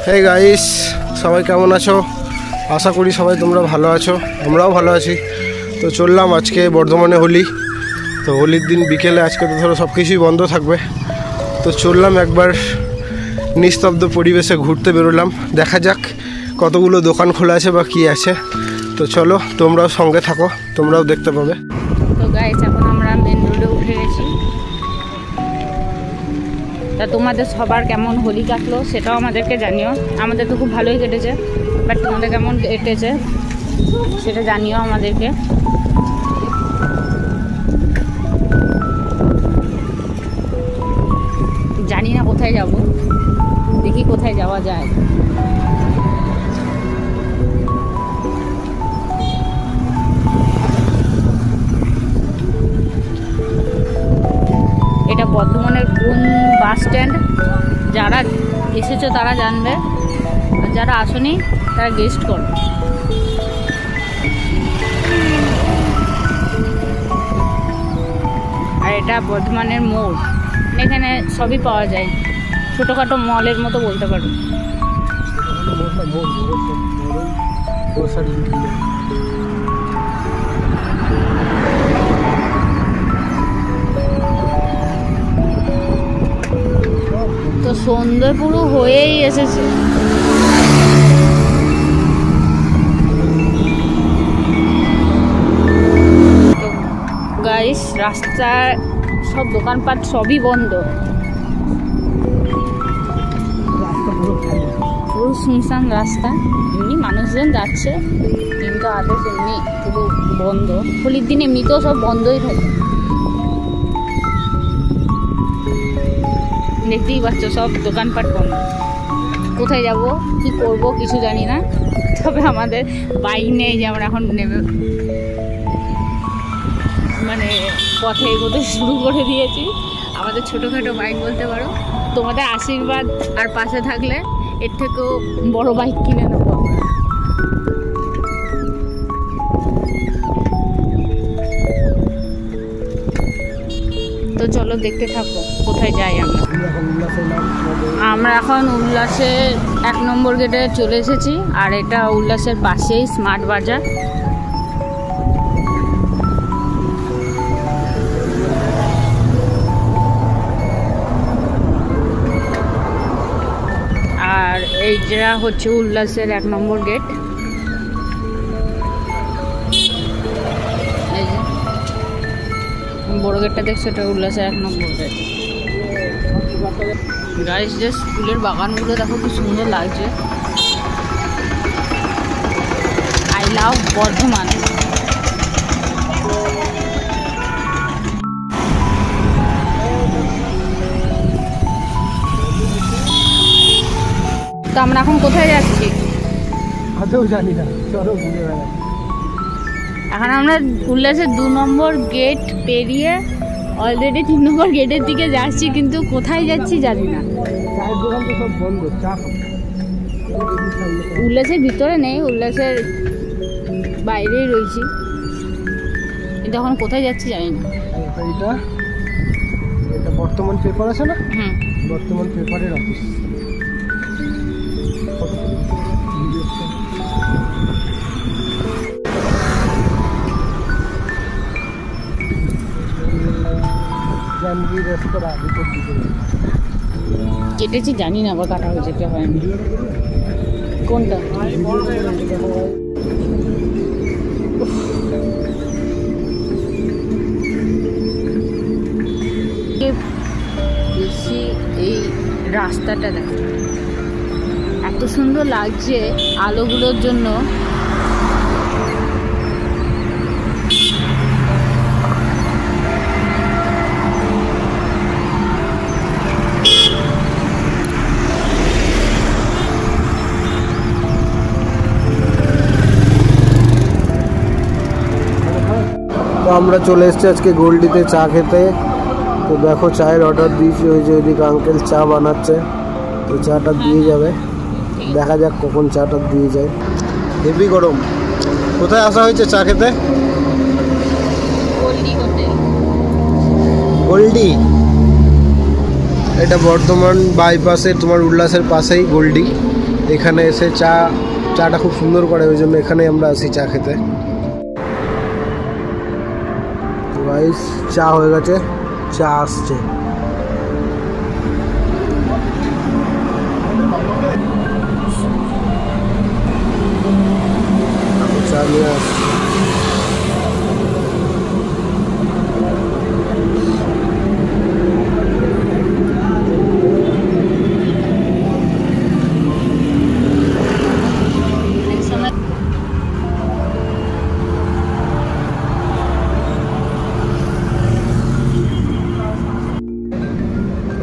Hey guys, সবাই কেমন আছো? আশা করি সবাই তোমরা ভালো আছো, আমরাও ভালো আছি। তো চললাম আজকে বর্ধমানে হোলি। তো হোলির দিন বিকেলে আজকে তো ধরো সব কিছুই বন্ধ থাকবে। তো চললাম একবার নিস্তব্ধ পরিবেশে ঘুরতে বেরোলাম, দেখা যাক কতগুলো দোকান খোলা আছে বা কী আছে। তো চলো, তোমরাও সঙ্গে থাকো, তোমরাও দেখতে পাবে। তো গাইস, এখন আমরা মেন রোডে উঠে গেছি। তা তোমাদের সবার কেমন হোলি কাটলো সেটাও আমাদেরকে জানিও। আমাদের তো খুব ভালোই কেটেছে, বাট তোমাদের কেমন কেটেছে সেটা জানিও আমাদেরকে। জানি না কোথায় যাব, দেখি কোথায় যাওয়া যায়। এটা বর্ধমানের কোন বাস স্ট্যান্ড, যারা এসেছো তারা জানবে, আর যারা আসেনি তারা গেস্ট করো। আর এটা বর্ধমানের মোড়, এখানে সবই পাওয়া যায়, ছোটোখাটো মলের মতো বলতে পারো। তো সন্ধ্যে পুরো হয়েই এসেছে। তো গাইস, রাস্তার সব দোকানপাট সবই বন্ধ, পুরো শুনশান রাস্তা। এমনি মানুষজন যাচ্ছে, কিন্তু আদেশ এমনি পুরো বন্ধ। হোলির দিন এমনিতেও সব বন্ধই থাকে, দেখতেই পাচ্ছ সব দোকানপাট বন্ধ। কোথায় যাব, কি করব কিছু জানি না। তবে আমাদের বাইক নেই যে আমরা এখন নেবে, মানে পথে এগোতে শুরু করে দিয়েছি। আমাদের ছোটোখাটো বাইক বলতে পারো। তোমাদের আশীর্বাদ আর পাশে থাকলে এর থেকেও বড় বাইক কিনে নেবো আমরা। তো চলো দেখতে থাকো কোথায় যাই আমরা। আমরা এখন উল্লাসের 1 নম্বর গেটে চলে এসেছি, আর এটা উল্লাসের পাশেই স্মার্ট বাজার। আর এইটা হচ্ছে উল্লাসের 1 নম্বর গেট। এই যে বড় গেটটা দেখছো, এটা উল্লাসের 1 নম্বর গেট। গাইস, যে ফুলের বাগানগুলো দেখো কি সুন্দর লাগছে। I love Bardhaman. তো আমরা এখন কোথায় যাচ্ছি আদৌ জানি না, চলো ঘুরে বেড়াই। এখন আমরা উল্লাসের 2 নম্বর গেট পেরিয়ে অলরেডি 3 নম্বর গেটের দিকে যাচ্ছি, কিন্তু কোথায় যাচ্ছি জানি না। চায়ের দোকান তো সব বন্ধ, চা উল্লাসের ভিতরে নেই, উল্লাসের বাইরেই রয়েছি, কিন্তু এখন কোথায় যাচ্ছি জানি না। এটা বর্তমান পেপার আছে না? হুম, বর্তমান পেপারের অফিস। কেটেছি জানি না, আবার কাটা হয়েছে কে হয়নি। কোনটা? বেশি এই রাস্তাটা দেখো, এত সুন্দর লাগছে আলোগুলোর জন্য। তো আমরা চলে এসেছি আজকে গোল্ডিতে চা খেতে। তো দেখো, চায়ের অর্ডার দিয়েছি, ওই যে ওইদিকে আঙ্কেল চা বানাচ্ছে, তো চাটা দিয়ে যাবে। দেখা যাক কখন চাটা দিয়ে যায়। হেভি গরম। কোথায় আসা হয়েছে চা খেতে? গোল্ডি। এটা বর্ধমান বাইপাসে তোমার উল্লাসের পাশেই গোল্ডি। এখানে এসে চাটা খুব সুন্দর করে, ওই জন্য এখানে আমরা আসি চা খেতে। গাইস চা হয়ে গেছে, চা আসছে। চা নিয়ে আসছে।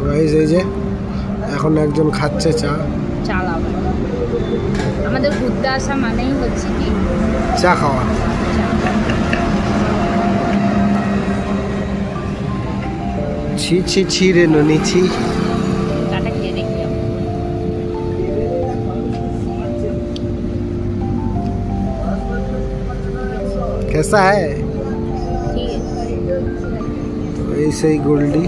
গাইস এই যে এখন একজন খাচ্ছে চা। আমাদের ঘুরতে আসা মানেই হচ্ছে কি চা খাওয়া। ছি ছি ছি রে ননি ছি। চাটা খেয়ে দেখি। कैसा है? ঠিক আছে। तो ऐसे ही गोल्डी